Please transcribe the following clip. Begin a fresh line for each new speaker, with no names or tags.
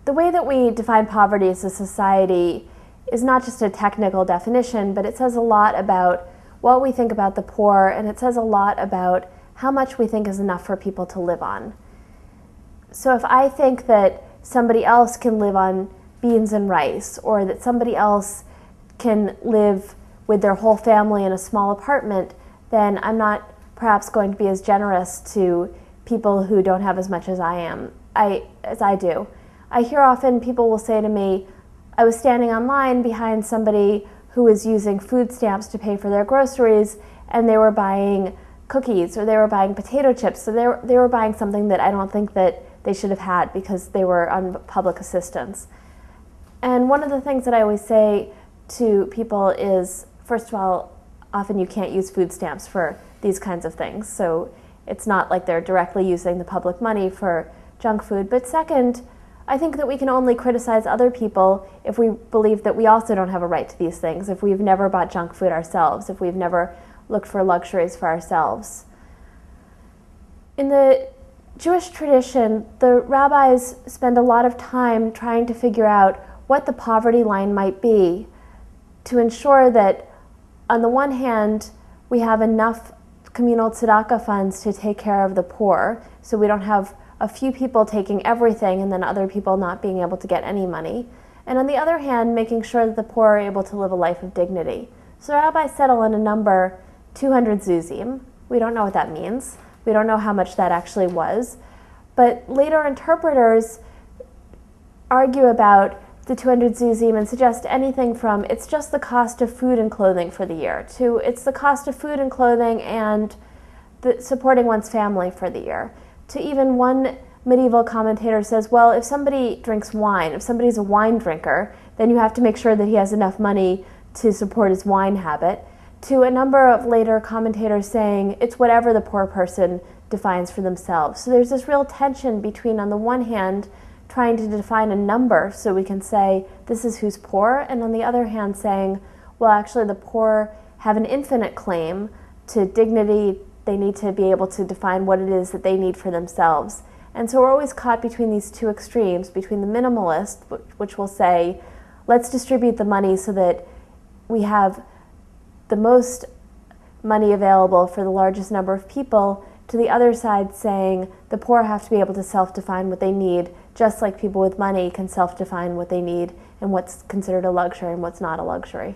The way that we define poverty as a society is not just a technical definition, but it says a lot about what we think about the poor, and it says a lot about how much we think is enough for people to live on. So if I think that somebody else can live on beans and rice, or that somebody else can live with their whole family in a small apartment, then I'm not perhaps going to be as generous to people who don't have as much as I do. I hear often people will say to me, I was standing online behind somebody who was using food stamps to pay for their groceries, and they were buying cookies or they were buying potato chips. So they were buying something that I don't think that they should have had because they were on public assistance. And one of the things that I always say to people is, first of all, often you can't use food stamps for these kinds of things. So it's not like they're directly using the public money for junk food. But second, I think that we can only criticize other people if we believe that we also don't have a right to these things, if we've never bought junk food ourselves, if we've never looked for luxuries for ourselves. In the Jewish tradition, the rabbis spend a lot of time trying to figure out what the poverty line might be to ensure that, on the one hand, we have enough communal tzedakah funds to take care of the poor, so we don't have a few people taking everything and then other people not being able to get any money. And on the other hand, making sure that the poor are able to live a life of dignity. So rabbis settle on a number, 200 Zuzim. We don't know what that means. We don't know how much that actually was. But later interpreters argue about the 200 Zuzim and suggest anything from it's just the cost of food and clothing for the year to it's the cost of food and clothing and supporting one's family for the year, to even one medieval commentator says, well, if somebody drinks wine, if somebody's a wine drinker, then you have to make sure that he has enough money to support his wine habit, to a number of later commentators saying it's whatever the poor person defines for themselves. So there's this real tension between, on the one hand, trying to define a number so we can say this is who's poor, and on the other hand saying, well, actually the poor have an infinite claim to dignity. They need to be able to define what it is that they need for themselves. And so we're always caught between these two extremes, between the minimalist, which will say, let's distribute the money so that we have the most money available for the largest number of people, to the other side saying the poor have to be able to self-define what they need, just like people with money can self-define what they need and what's considered a luxury and what's not a luxury.